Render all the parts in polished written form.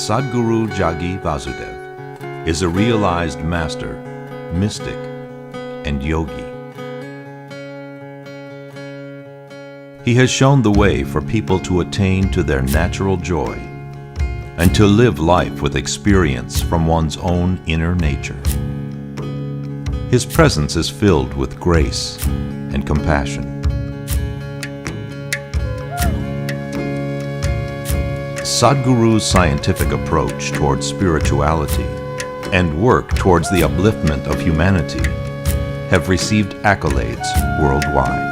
Sadhguru Jagi Vasudev is a realized master, mystic, and yogi. He has shown the way for people to attain to their natural joy and to live life with experience from one's own inner nature. His presence is filled with grace and compassion. Sadhguru's scientific approach towards spirituality and work towards the upliftment of humanity have received accolades worldwide.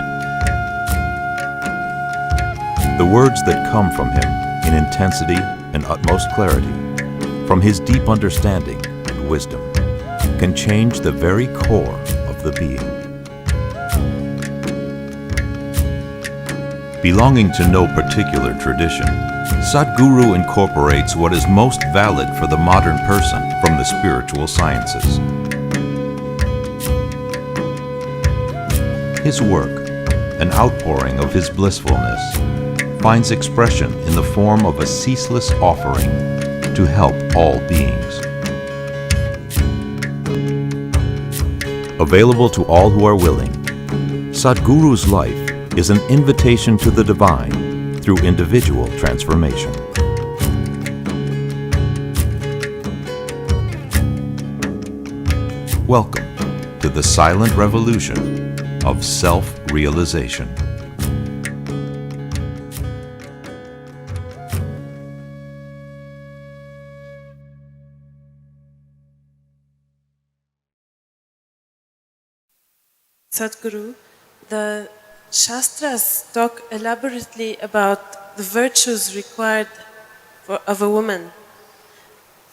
The words that come from him in intensity and utmost clarity, from his deep understanding and wisdom, can change the very core of the being. Belonging to no particular tradition, Sadhguru incorporates what is most valid for the modern person from the spiritual sciences. His work, an outpouring of his blissfulness, finds expression in the form of a ceaseless offering to help all beings. Available to all who are willing, Sadhguru's life is an invitation to the divine through individual transformation. Welcome to the silent revolution of self-realization. Sadhguru, the Shastras talk elaborately about the virtues required of a woman.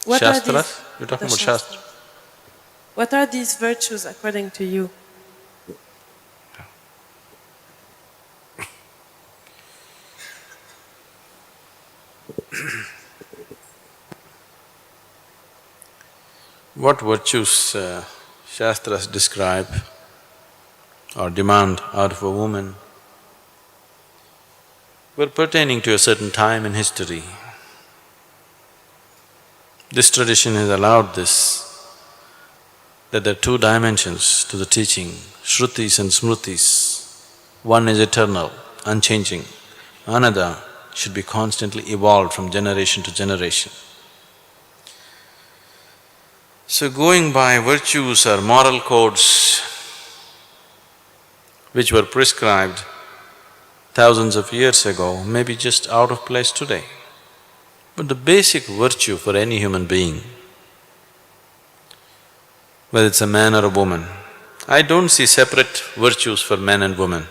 What Shastras? You're talking about Shastras? What are these virtues according to you? What virtues Shastras describe or demand out of a woman were pertaining to a certain time in history. This tradition has allowed this, that there are two dimensions to the teaching, Shrutis and Smrutis. One is eternal, unchanging, another should be constantly evolved from generation to generation. So going by virtues or moral codes which were prescribed thousands of years ago may be just out of place today. But the basic virtue for any human being, whether it's a man or a woman, I don't see separate virtues for men and women.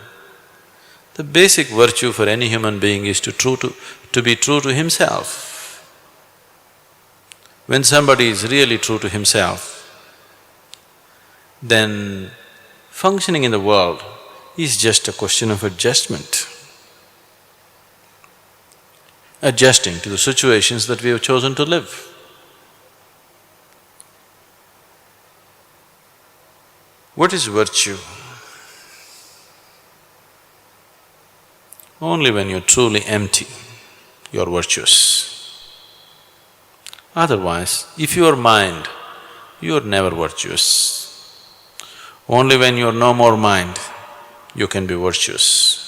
The basic virtue for any human being is to be true to himself. When somebody is really true to himself, then functioning in the world is just a question of adjustment. Adjusting to the situations that we have chosen to live. What is virtue? Only when you're truly empty, you're virtuous. Otherwise, if you are mind, you're never virtuous. Only when you're no more mind, you can be virtuous.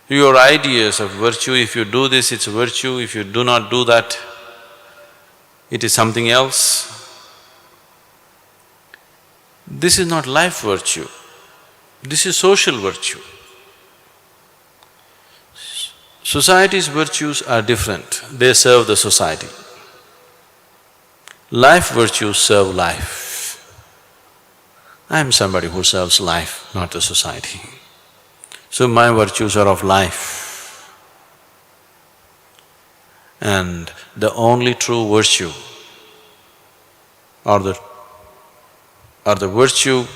Your ideas of virtue, if you do this, it's virtue, if you do not do that, it is something else. This is not life virtue, this is social virtue. Society's virtues are different, they serve the society. Life virtues serve life. I am somebody who serves life, not the society. So my virtues are of life. And the only true virtue or the virtue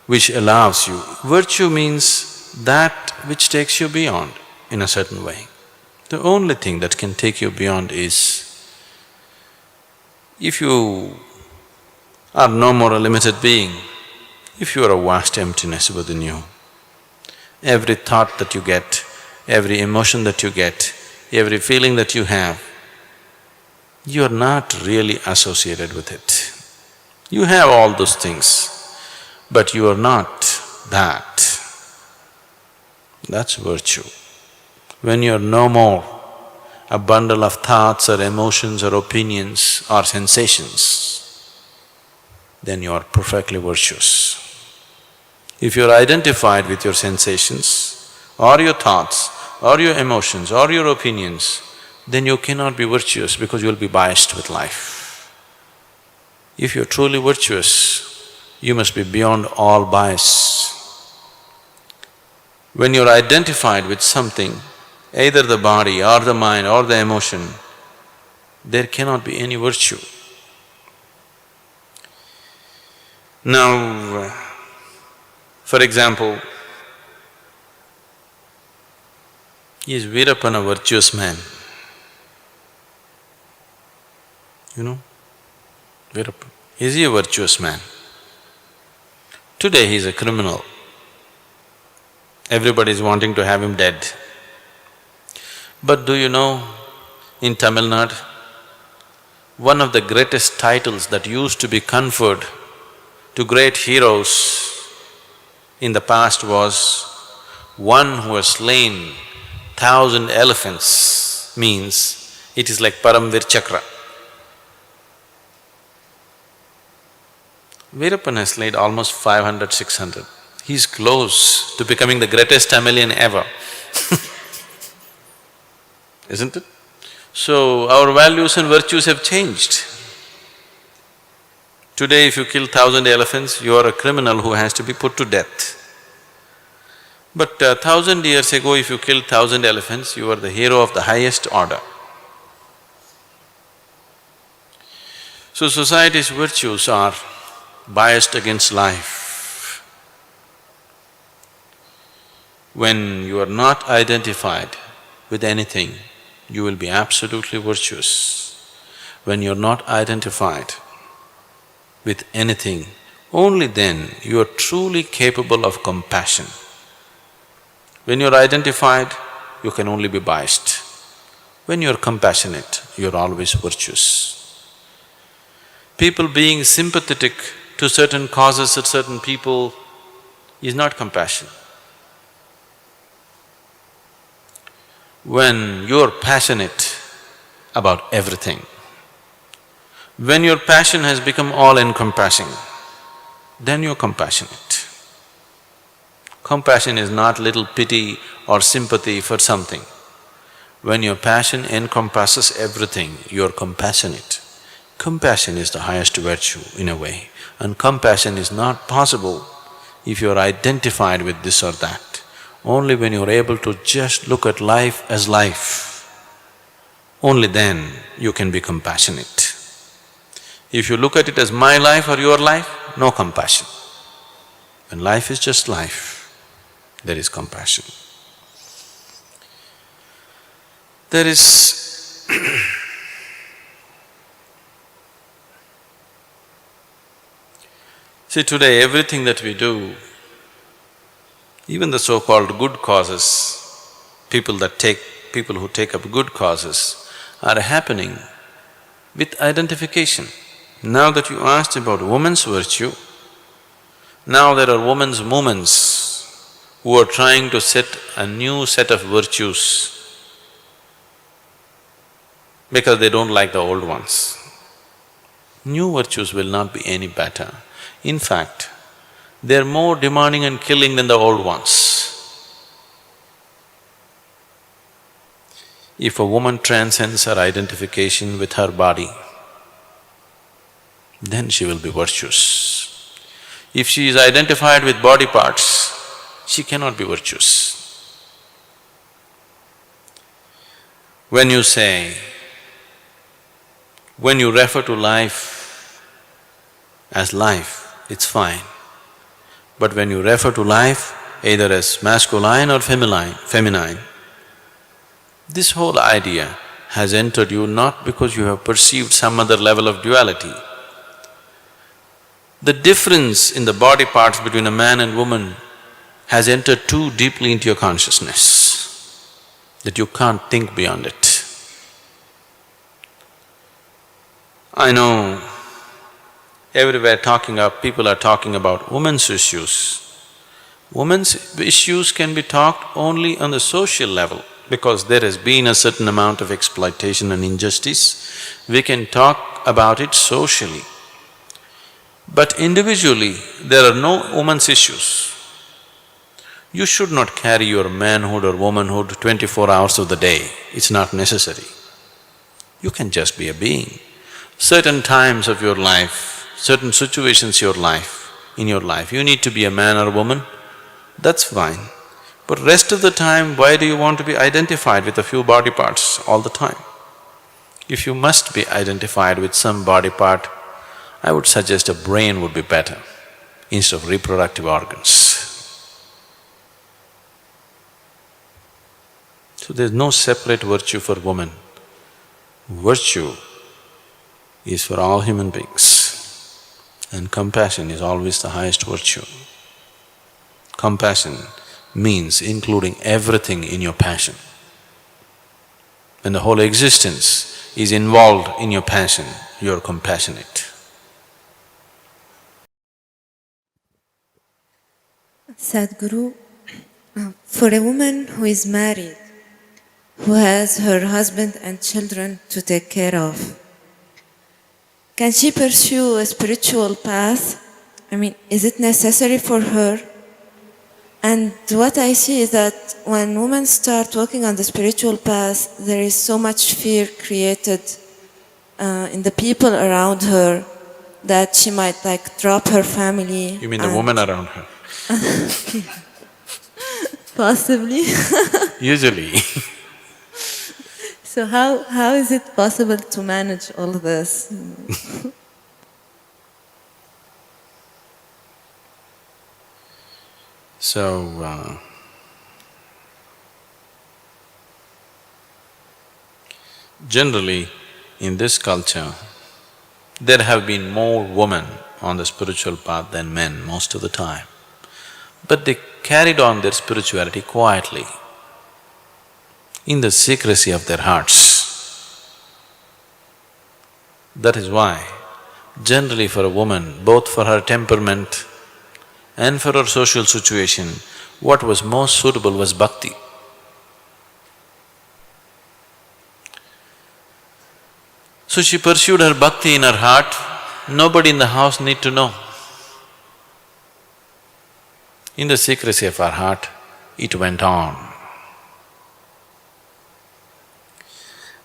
which allows you… Virtue means that which takes you beyond in a certain way. The only thing that can take you beyond is if you are no more a limited being, if you are a vast emptiness within you, every thought that you get, every emotion that you get, every feeling that you have you're not really associated with it. You have all those things, but you are not that. That's virtue. When you're no more a bundle of thoughts or emotions or opinions or sensations, then you are perfectly virtuous. If you're identified with your sensations or your thoughts or your emotions or your opinions, then you cannot be virtuous because you'll be biased with life. If you're truly virtuous, you must be beyond all bias. When you're identified with something, either the body or the mind or the emotion, there cannot be any virtue. Now, for example, is Veerappan a virtuous man? You know, Veerappan, is he a virtuous man? Today he is a criminal. Everybody is wanting to have him dead. But do you know, in Tamil Nadu, one of the greatest titles that used to be conferred to great heroes in the past was one who has slain 1,000 elephants, means it is like Paramvir Chakra. Veerappan has slain almost 500, 600. He's close to becoming the greatest Tamilian ever isn't it? So, our values and virtues have changed. Today if you kill 1,000 elephants, you are a criminal who has to be put to death. But 1,000 years ago, if you killed 1,000 elephants, you were the hero of the highest order. So, society's virtues are biased against life. When you are not identified with anything, you will be absolutely virtuous. When you're not identified with anything, only then you are truly capable of compassion. When you're identified, you can only be biased. When you're compassionate, you're always virtuous. People being sympathetic to certain causes or certain people is not compassion. When you're passionate about everything, when your passion has become all-encompassing, then you're compassionate. Compassion is not little pity or sympathy for something. When your passion encompasses everything, you're compassionate. Compassion is the highest virtue in a way, and compassion is not possible if you're identified with this or that. Only when you're able to just look at life as life, only then you can be compassionate. If you look at it as my life or your life, no compassion. When life is just life, there is compassion. There is see, today everything that we do, even the so-called good causes, people who take up good causes are happening with identification. Now that you asked about woman's virtue, now there are women's movements who are trying to set a new set of virtues because they don't like the old ones. New virtues will not be any better. In fact, they're more demanding and killing than the old ones. If a woman transcends her identification with her body, then she will be virtuous. If she is identified with body parts, she cannot be virtuous. When you refer to life as life, it's fine. But when you refer to life either as masculine or feminine, this whole idea has entered you not because you have perceived some other level of duality. The difference in the body parts between a man and woman has entered too deeply into your consciousness that you can't think beyond it. I know everywhere people are talking about women's issues. Women's issues can be talked only on the social level because there has been a certain amount of exploitation and injustice. We can talk about it socially. But individually, there are no women's issues. You should not carry your manhood or womanhood 24 hours of the day, it's not necessary. You can just be a being. Certain times of your life, certain situations in your life, you need to be a man or a woman, that's fine. But rest of the time, why do you want to be identified with a few body parts all the time? If you must be identified with some body part, I would suggest a brain would be better instead of reproductive organs. So there's no separate virtue for women. Virtue is for all human beings, and compassion is always the highest virtue. Compassion means including everything in your passion. When the whole existence is involved in your passion, you're compassionate. Sadhguru, for a woman who is married, who has her husband and children to take care of, can she pursue a spiritual path? I mean, is it necessary for her? And what I see is that when women start walking on the spiritual path, there is so much fear created in the people around her that she might drop her family. You mean the woman around her? Possibly. Usually. So how is it possible to manage all this? So, generally in this culture, there have been more women on the spiritual path than men most of the time. But they carried on their spirituality quietly, in the secrecy of their hearts. That is why, generally for a woman, both for her temperament and for her social situation, what was most suitable was bhakti. So she pursued her bhakti in her heart, nobody in the house need to know. In the secrecy of her heart, it went on.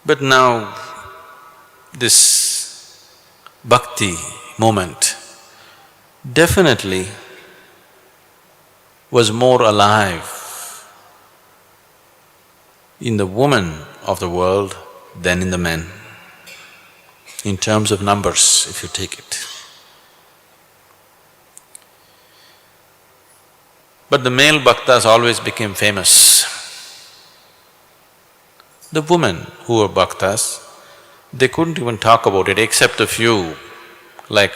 But now, this bhakti moment definitely was more alive in the women of the world than in the men, in terms of numbers, if you take it. But the male bhaktas always became famous. The women who were bhaktas, they couldn't even talk about it except a few, like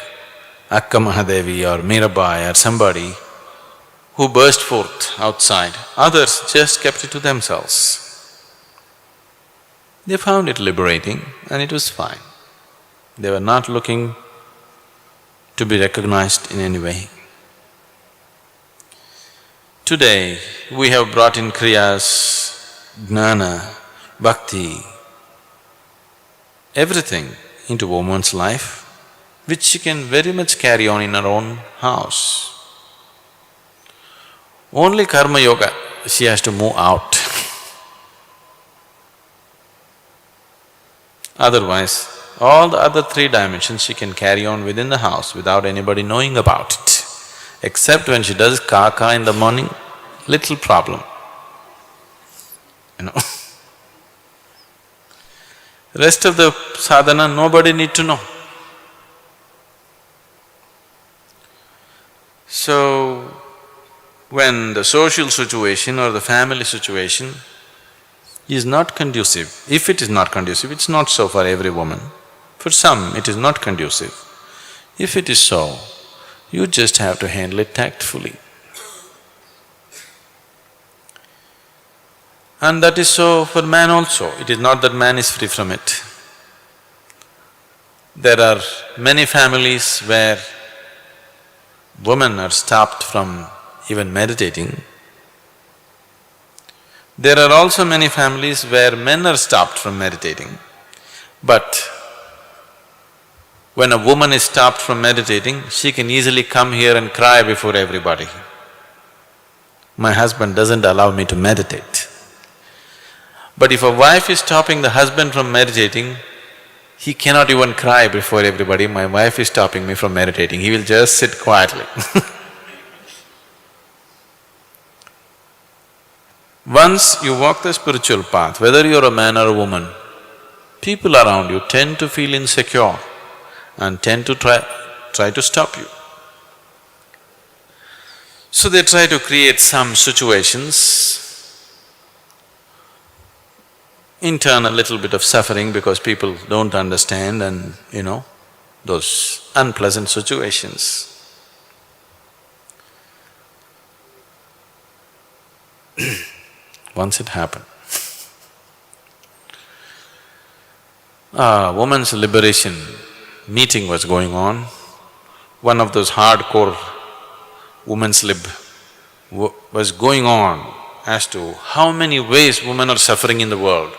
Akka Mahadevi or Mirabai or somebody who burst forth outside. Others just kept it to themselves. They found it liberating and it was fine. They were not looking to be recognized in any way. Today, we have brought in kriyas, jnana, bhakti, everything into woman's life, which she can very much carry on in her own house. Only karma yoga, she has to move out. Otherwise, all the other three dimensions she can carry on within the house without anybody knowing about it. Except when she does kaka in the morning, little problem, you know. Rest of the sadhana, nobody need to know. So, when the social situation or the family situation is not conducive, if it is not conducive, it's not so for every woman. For some, it is not conducive. If it is so, you just have to handle it tactfully. And that is so for man also. It is not that man is free from it. There are many families where women are stopped from even meditating. There are also many families where men are stopped from meditating. But when a woman is stopped from meditating, she can easily come here and cry before everybody. My husband doesn't allow me to meditate. But if a wife is stopping the husband from meditating, he cannot even cry before everybody, my wife is stopping me from meditating, he will just sit quietly. Once you walk the spiritual path, whether you're a man or a woman, people around you tend to feel insecure and tend to try to stop you. So they try to create some situations, in turn a little bit of suffering because people don't understand and, those unpleasant situations. Once it happened. A women's liberation meeting was going on. One of those hardcore women's lib was going on as to how many ways women are suffering in the world.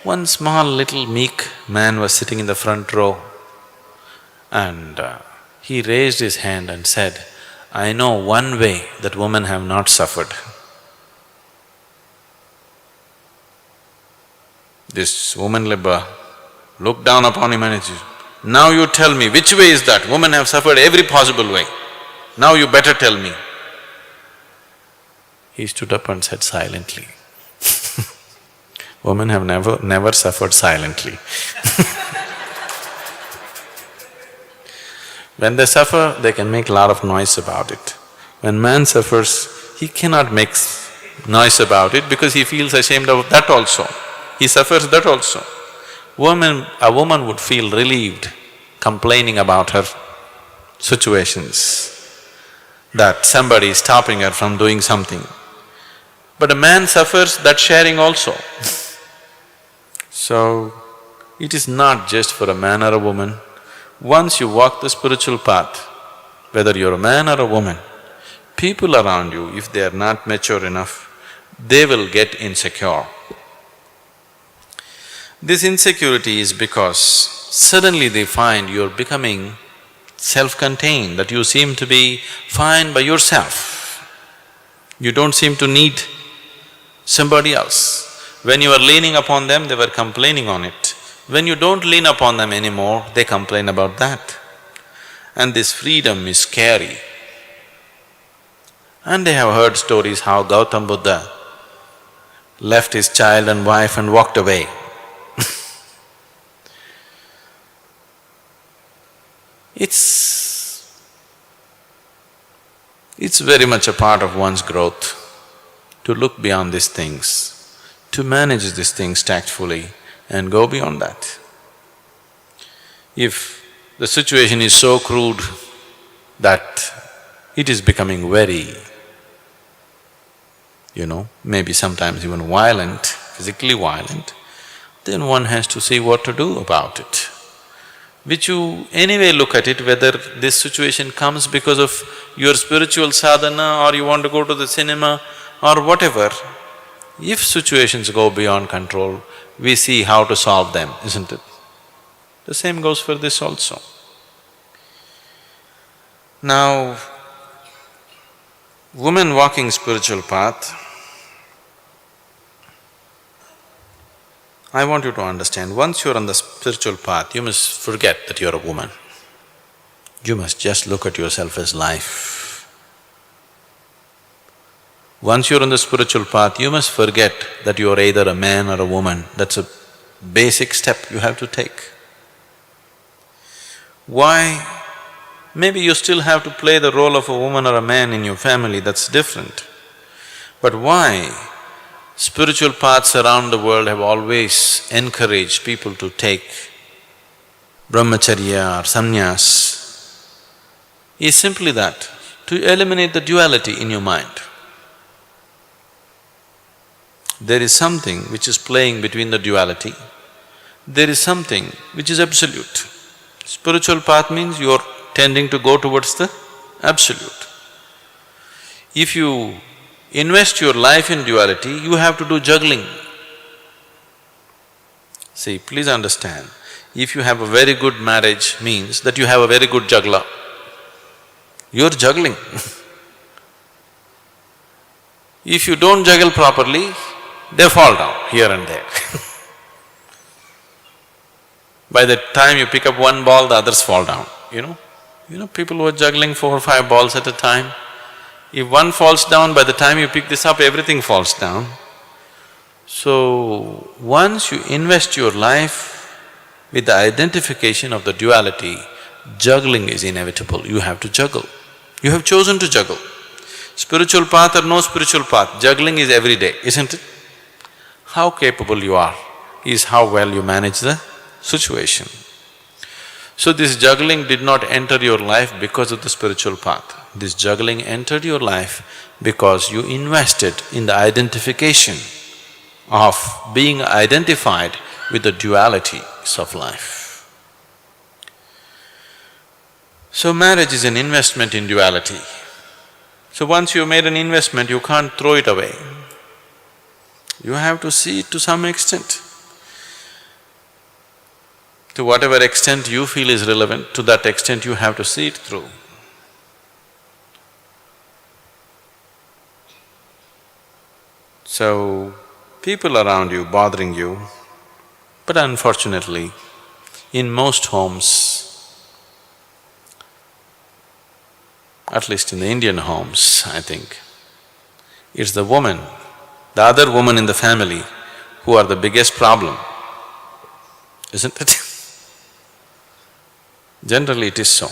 One small little meek man was sitting in the front row and he raised his hand and said, I know one way that women have not suffered. This woman libber looked down upon him and said, now you tell me, which way is that? Women have suffered every possible way. Now you better tell me. He stood up and said silently, women have never suffered silently. When they suffer, they can make a lot of noise about it. When man suffers, he cannot make noise about it because he feels ashamed of that also. He suffers that also. A woman would feel relieved complaining about her situations, that somebody is stopping her from doing something. But a man suffers that sharing also. So, it is not just for a man or a woman. Once you walk the spiritual path, whether you're a man or a woman, people around you, if they are not mature enough, they will get insecure. This insecurity is because suddenly they find you're becoming self-contained, that you seem to be fine by yourself. You don't seem to need somebody else. When you were leaning upon them, they were complaining on it. When you don't lean upon them anymore, they complain about that. And this freedom is scary. And they have heard stories how Gautam Buddha left his child and wife and walked away. It's very much a part of one's growth to look beyond these things, to manage these things tactfully and go beyond that. If the situation is so crude that it is becoming very, maybe sometimes even violent, physically violent, then one has to see what to do about it. Which you anyway look at it, whether this situation comes because of your spiritual sadhana or you want to go to the cinema or whatever. If situations go beyond control, we see how to solve them, isn't it? The same goes for this also. Now, women walking spiritual path, I want you to understand, once you're on the spiritual path, you must forget that you're a woman. You must just look at yourself as life. Once you're on the spiritual path, you must forget that you're either a man or a woman. That's a basic step you have to take. Why? Maybe you still have to play the role of a woman or a man in your family, that's different. But why? Spiritual paths around the world have always encouraged people to take brahmacharya or sannyas, is simply that, to eliminate the duality in your mind. There is something which is playing between the duality. there is something which is absolute. Spiritual path means you're tending to go towards the absolute. If you invest your life in duality, you have to do juggling. See, please understand, if you have a very good marriage means that you have a very good juggler. You're juggling If you don't juggle properly, they fall down here and there By the time you pick up one ball, the others fall down, you know? You know, people who are juggling 4 or 5 balls at a time, if one falls down, by the time you pick this up, everything falls down. So, once you invest your life with the identification of the duality, juggling is inevitable, you have to juggle. You have chosen to juggle. Spiritual path or no spiritual path, juggling is every day, isn't it? How capable you are is how well you manage the situation. So this juggling did not enter your life because of the spiritual path. This juggling entered your life because you invested in the identification of being identified with the dualities of life. So marriage is an investment in duality. So once you made an investment, you can't throw it away. You have to see it to some extent. To whatever extent you feel is relevant, to that extent you have to see it through. So, people around you bothering you, but unfortunately, in most homes, at least in the Indian homes, I think, it's the woman, the other woman in the family who are the biggest problem, isn't it? Generally it is so.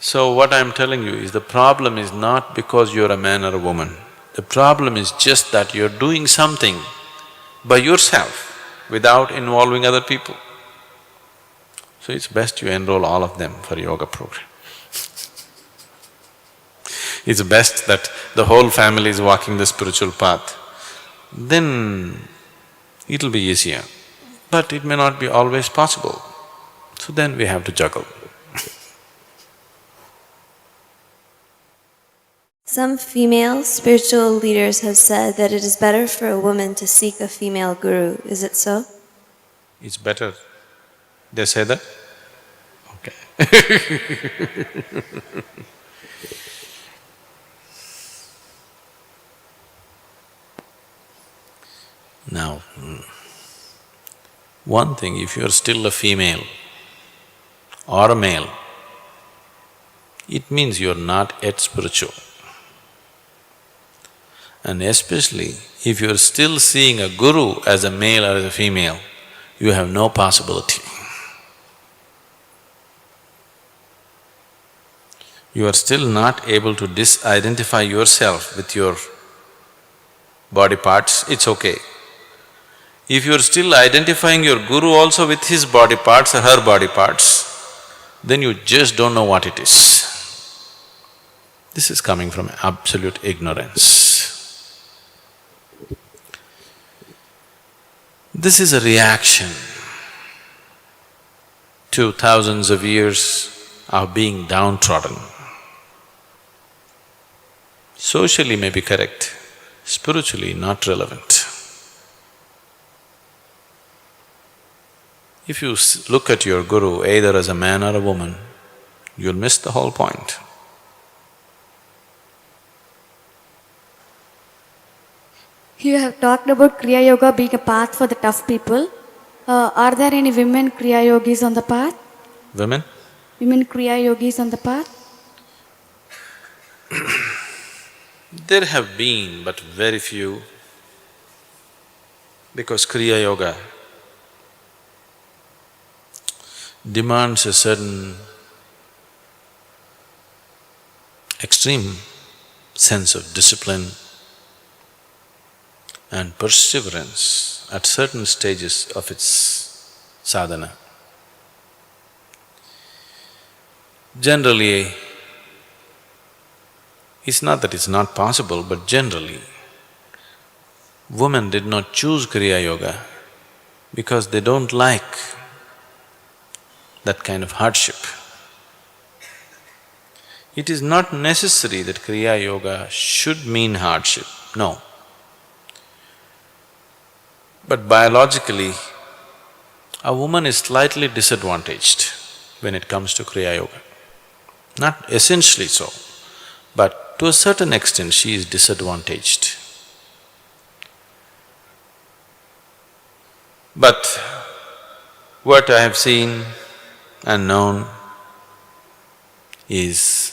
So what I'm telling you is the problem is not because you're a man or a woman. The problem is just that you're doing something by yourself without involving other people. So it's best you enroll all of them for yoga program. It's best that the whole family is walking the spiritual path. Then it'll be easier. But it may not be always possible, so then we have to juggle. Some female spiritual leaders have said that it is better for a woman to seek a female guru. Is it so? It's better. They say that? Okay. Now, one thing, if you're still a female or a male, it means you're not yet spiritual. And especially if you're still seeing a guru as a male or as a female, you have no possibility. You are still not able to disidentify yourself with your body parts, it's okay. If you're still identifying your guru also with his body parts or her body parts, then you just don't know what it is. This is coming from absolute ignorance. This is a reaction to thousands of years of being downtrodden. Socially may be correct, spiritually not relevant. If you look at your guru either as a man or a woman, you'll miss the whole point. You have talked about Kriya Yoga being a path for the tough people. Are there any women Kriya Yogis on the path? Women? Women Kriya Yogis on the path? There have been, but very few, because Kriya Yoga demands a certain extreme sense of discipline and perseverance at certain stages of its sadhana. Generally, it's not that it's not possible, but generally, women did not choose Kriya Yoga because they don't like that kind of hardship. It is not necessary that Kriya Yoga should mean hardship, no. But biologically, a woman is slightly disadvantaged when it comes to Kriya Yoga. Not essentially so, but to a certain extent she is disadvantaged. But what I have seen and known is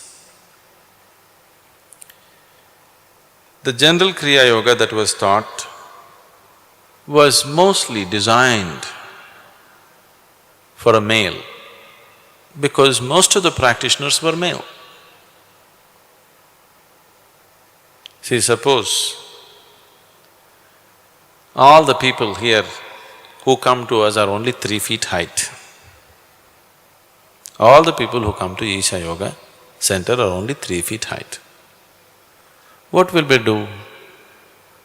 the general Kriya Yoga that was taught was mostly designed for a male because most of the practitioners were male. See, suppose all the people here who come to us are only 3 feet height. All the people who come to Isha Yoga center are only 3 feet height. What will we do?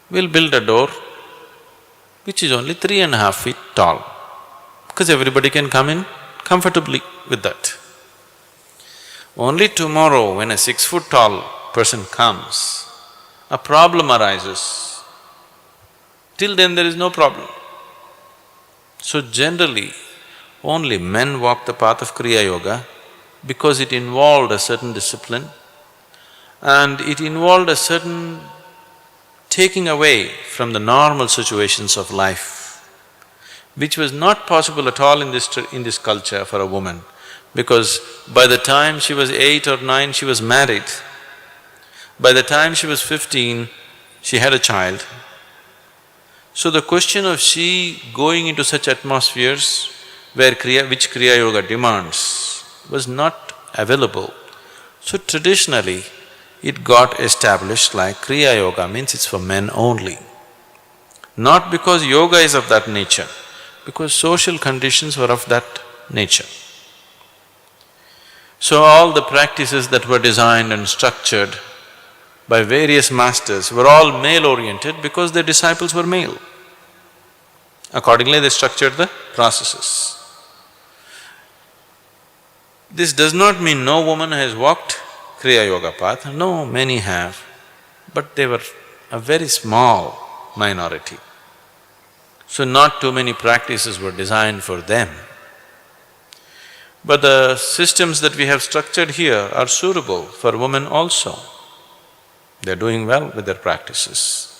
We'll build a door which is only 3.5 feet tall, because everybody can come in comfortably with that. Only tomorrow when a 6 foot tall person comes, a problem arises. Till then there is no problem. So generally, only men walk the path of Kriya Yoga because it involved a certain discipline and it involved a certain taking away from the normal situations of life, which was not possible at all in this culture for a woman, because by the time she was 8 or 9, she was married. By the time she was 15, she had a child. So the question of she going into such atmospheres which Kriya Yoga demands was not available. So traditionally, it got established like Kriya Yoga means it's for men only. Not because yoga is of that nature, because social conditions were of that nature. So all the practices that were designed and structured by various masters were all male-oriented because their disciples were male. Accordingly, they structured the processes. This does not mean no woman has walked Kriya Yoga path, no, many have, but they were a very small minority. So not too many practices were designed for them. But the systems that we have structured here are suitable for women also. They're doing well with their practices.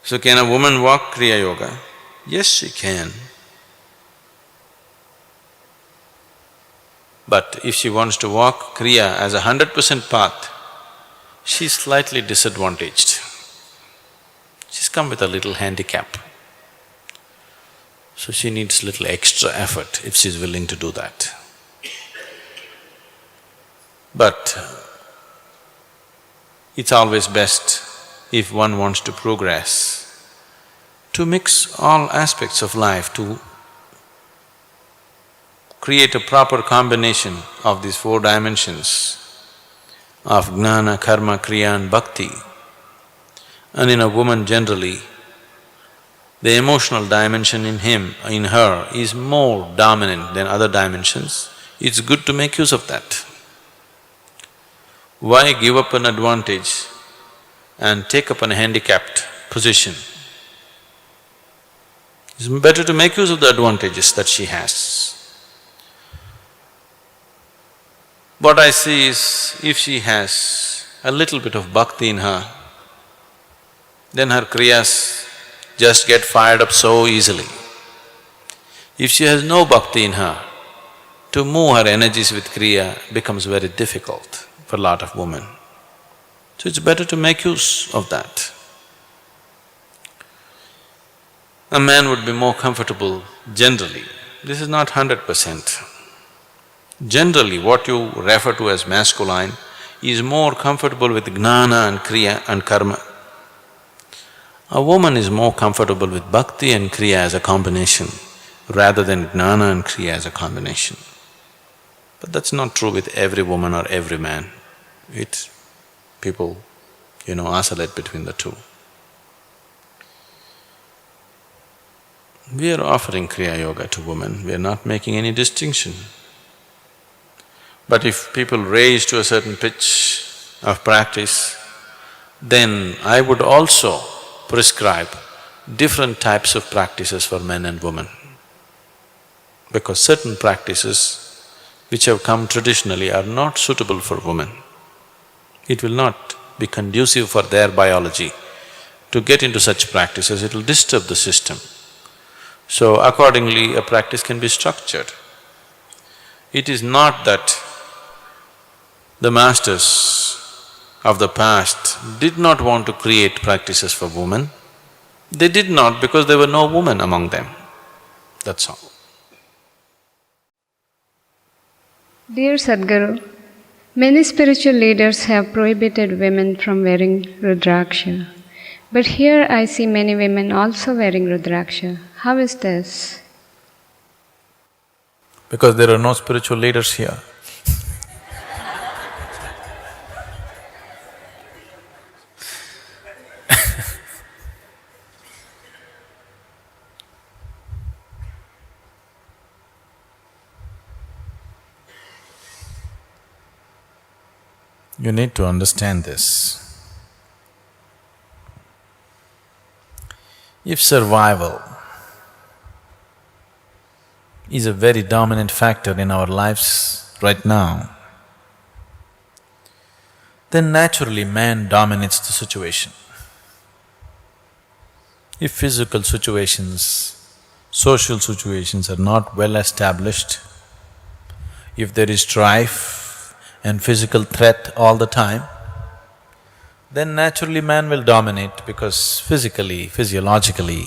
So can a woman walk Kriya Yoga? Yes, she can. But if she wants to walk Kriya as 100% path, she's slightly disadvantaged. She's come with a little handicap. So she needs little extra effort if she's willing to do that. But it's always best if one wants to progress, to mix all aspects of life, to create a proper combination of these 4 dimensions of jnana, karma, kriya and bhakti. And in a woman generally, the emotional dimension in him, in her is more dominant than other dimensions. It's good to make use of that. Why give up an advantage and take up a handicapped position? It's better to make use of the advantages that she has. What I see is, if she has a little bit of bhakti in her, then her kriyas just get fired up so easily. If she has no bhakti in her, to move her energies with kriya becomes very difficult for a lot of women. So it's better to make use of that. A man would be more comfortable generally. This is not 100%. Generally, what you refer to as masculine is more comfortable with jnana and kriya and karma. A woman is more comfortable with bhakti and kriya as a combination rather than jnana and kriya as a combination. But that's not true with every woman or every man. It people, oscillate between the two. We are offering Kriya Yoga to women, we are not making any distinction. But if people raise to a certain pitch of practice, then I would also prescribe different types of practices for men and women. Because certain practices which have come traditionally are not suitable for women. It will not be conducive for their biology. To get into such practices, it will disturb the system. So accordingly, a practice can be structured. It is not that the masters of the past did not want to create practices for women. They did not because there were no women among them, that's all. Dear Sadhguru, many spiritual leaders have prohibited women from wearing Rudraksha. But here I see many women also wearing Rudraksha. How is this? Because there are no spiritual leaders here. You need to understand this. If survival is a very dominant factor in our lives right now, then naturally man dominates the situation. If physical situations, social situations are not well established, if there is strife and physical threat all the time, then naturally man will dominate because physically, physiologically,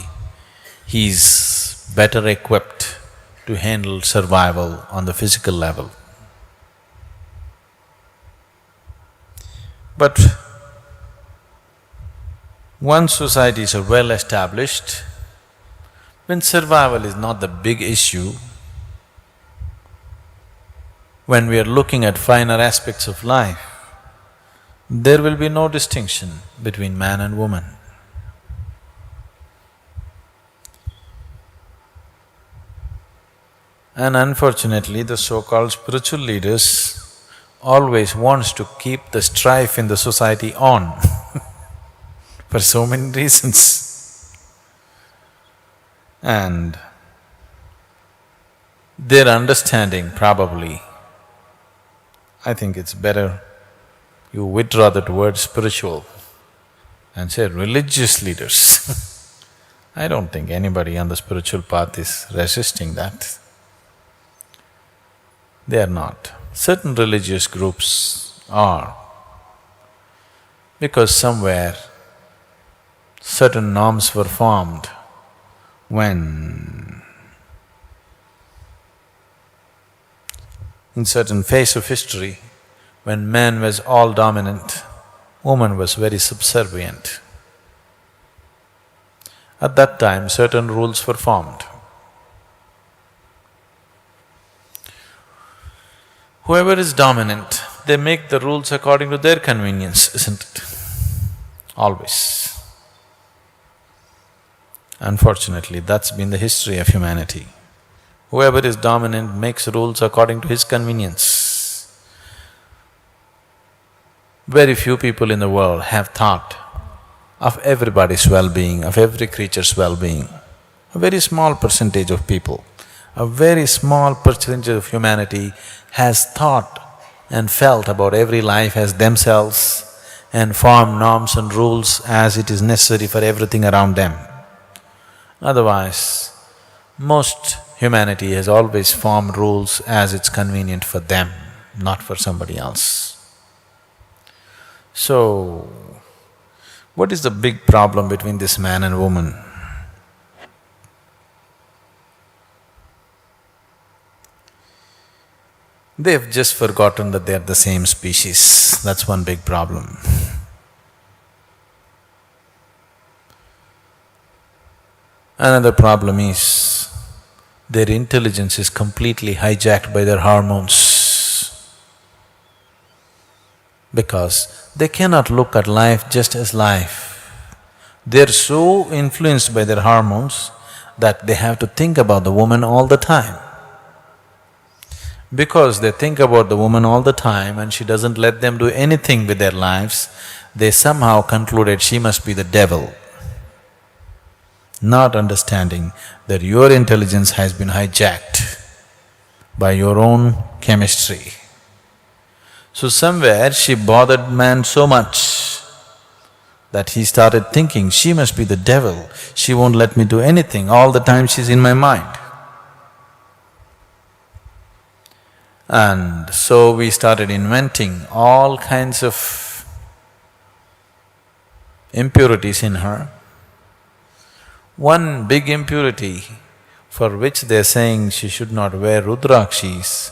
he's better equipped to handle survival on the physical level. But once societies are well established, when survival is not the big issue, when we are looking at finer aspects of life, there will be no distinction between man and woman. And unfortunately, the so-called spiritual leaders always wants to keep the strife in the society on for so many reasons. And their understanding probably, I think it's better you withdraw that word spiritual and say religious leaders. I don't think anybody on the spiritual path is resisting that. They are not. Certain religious groups are, because somewhere certain norms were formed when in certain phase of history, when man was all dominant, woman was very subservient. At that time, certain rules were formed. Whoever is dominant, they make the rules according to their convenience, isn't it? Always. Unfortunately, that's been the history of humanity. Whoever is dominant makes rules according to his convenience. Very few people in the world have thought of everybody's well-being, of every creature's well-being. A very small percentage of people, a very small percentage of humanity has thought and felt about every life as themselves and formed norms and rules as it is necessary for everything around them. Otherwise, most humanity has always formed rules as it's convenient for them, not for somebody else. So, what is the big problem between this man and woman? They've just forgotten that they're the same species, that's one big problem. Another problem is, their intelligence is completely hijacked by their hormones. because they cannot look at life just as life. They're so influenced by their hormones that they have to think about the woman all the time. Because they think about the woman all the time and she doesn't let them do anything with their lives, they somehow concluded she must be the devil, not understanding that your intelligence has been hijacked by your own chemistry. So somewhere she bothered man so much that he started thinking, she must be the devil, she won't let me do anything, all the time she's in my mind. And so we started inventing all kinds of impurities in her. One big impurity for which they're saying she should not wear rudrakshis,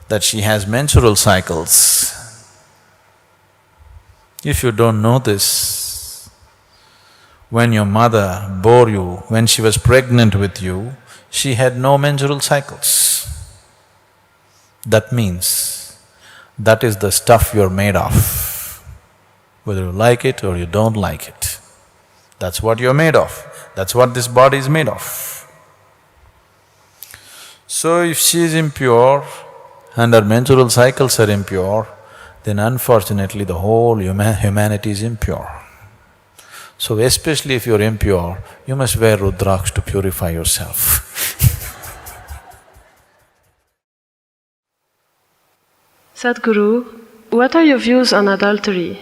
that she has menstrual cycles. If you don't know this, when your mother bore you, when she was pregnant with you, she had no menstrual cycles. That means that is the stuff you're made of, whether you like it or you don't like it. That's what you're made of, that's what this body is made of. So if she is impure and her menstrual cycles are impure, then unfortunately the whole humanity is impure. So especially if you're impure, you must wear rudraksh to purify yourself. Sadhguru, what are your views on adultery?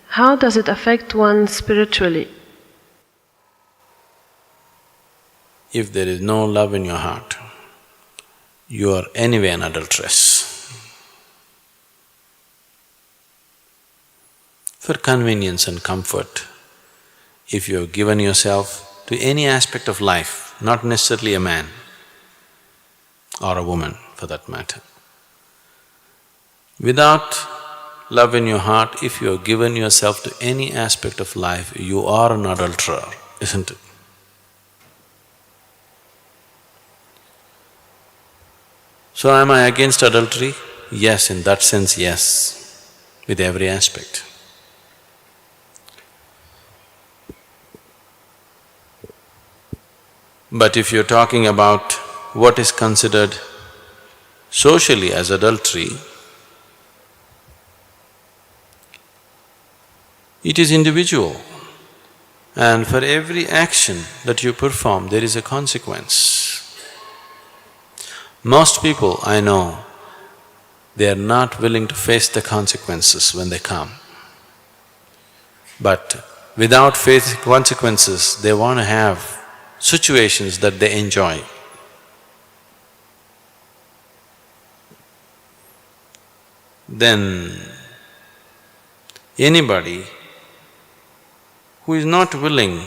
How does it affect one spiritually? If there is no love in your heart, you are anyway an adulteress. For convenience and comfort, if you have given yourself to any aspect of life, not necessarily a man or a woman for that matter, without love in your heart, if you have given yourself to any aspect of life, you are an adulterer, isn't it? So am I against adultery? Yes, in that sense, yes, with every aspect. But if you're talking about what is considered socially as adultery, it is individual, and for every action that you perform, there is a consequence. Most people I know, they are not willing to face the consequences when they come. But without facing consequences, they want to have situations that they enjoy. Then anybody who is not willing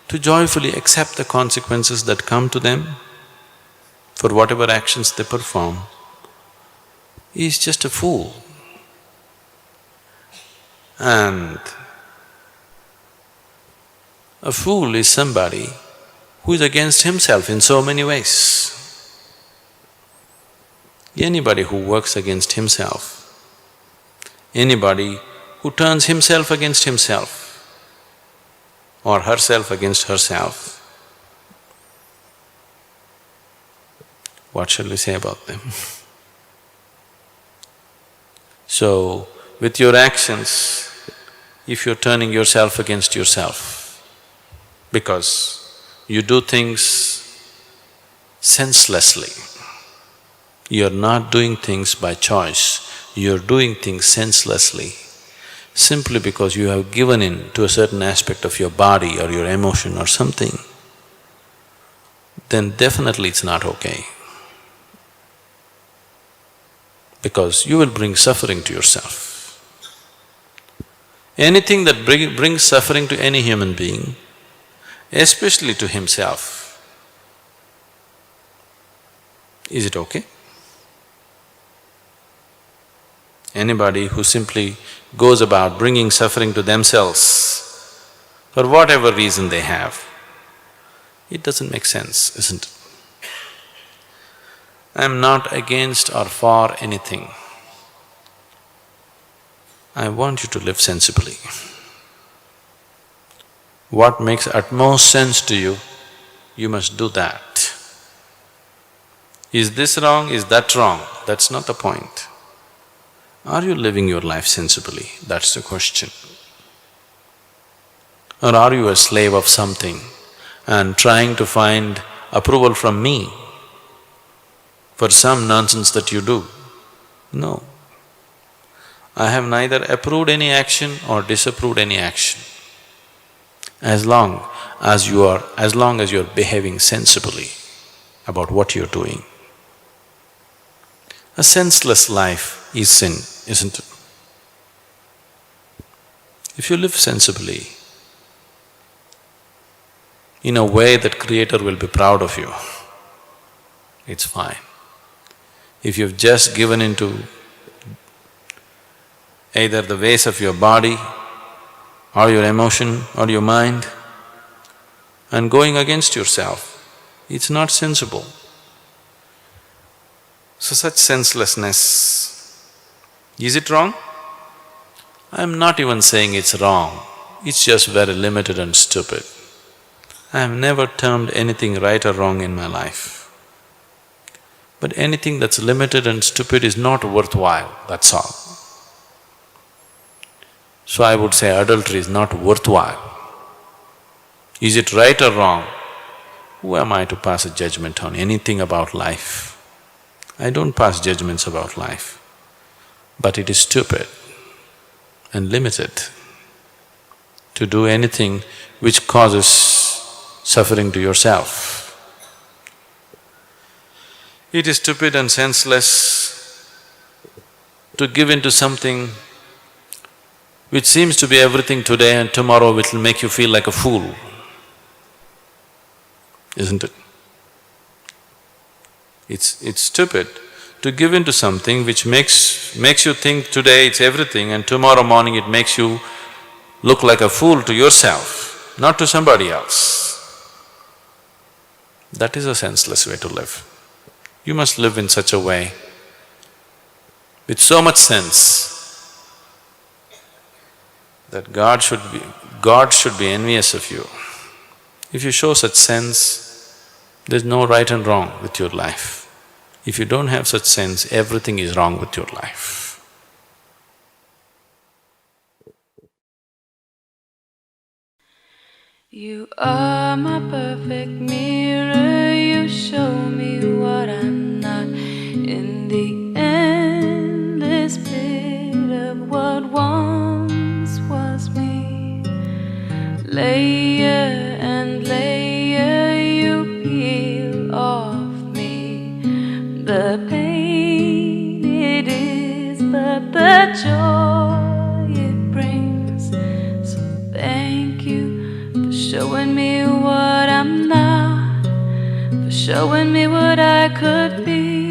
to joyfully accept the consequences that come to them for whatever actions they perform is just a fool. And a fool is somebody who is against himself in so many ways. Anybody who works against himself, anybody who turns himself against himself or herself against herself, what shall we say about them? So, with your actions, if you're turning yourself against yourself, because you do things senselessly, you're not doing things by choice, you're doing things senselessly, simply because you have given in to a certain aspect of your body or your emotion or something, then definitely it's not okay. Because you will bring suffering to yourself. Anything that brings suffering to any human being, especially to himself, is it okay? Anybody who simply goes about bringing suffering to themselves for whatever reason they have, it doesn't make sense, isn't it? I'm not against or for anything. I want you to live sensibly. What makes utmost sense to you, you must do that. Is this wrong, is that wrong? That's not the point. Are you living your life sensibly? That's the question. Or are you a slave of something and trying to find approval from me for some nonsense that you do? No. I have neither approved any action or disapproved any action. As long as you're behaving sensibly about what you're doing. A senseless life is sin, isn't it? If you live sensibly, in a way that Creator will be proud of you, it's fine. If you've just given into either the ways of your body or your emotion or your mind and going against yourself, it's not sensible. So such senselessness, is it wrong? I'm not even saying it's wrong, it's just very limited and stupid. I have never termed anything right or wrong in my life. But anything that's limited and stupid is not worthwhile, that's all. So I would say adultery is not worthwhile. Is it right or wrong? Who am I to pass a judgment on anything about life? I don't pass judgments about life, but it is stupid and limited to do anything which causes suffering to yourself. It is stupid and senseless to give in to something which seems to be everything today and tomorrow it will make you feel like a fool, isn't it? It's stupid to give in to something which makes you think today it's everything and tomorrow morning it makes you look like a fool to yourself, not to somebody else. That is a senseless way to live. You must live in such a way with so much sense that God should be envious of you. If you show such sense, there's no right and wrong with your life. If you don't have such sense, everything is wrong with your life. You are my perfect mirror, you show me what I'm not. In the endless pit of what once was me, layer and layer you peel off me. The pain it is, but the joy it brings. So thank you for showing me what I'm not, for showing me what I could be.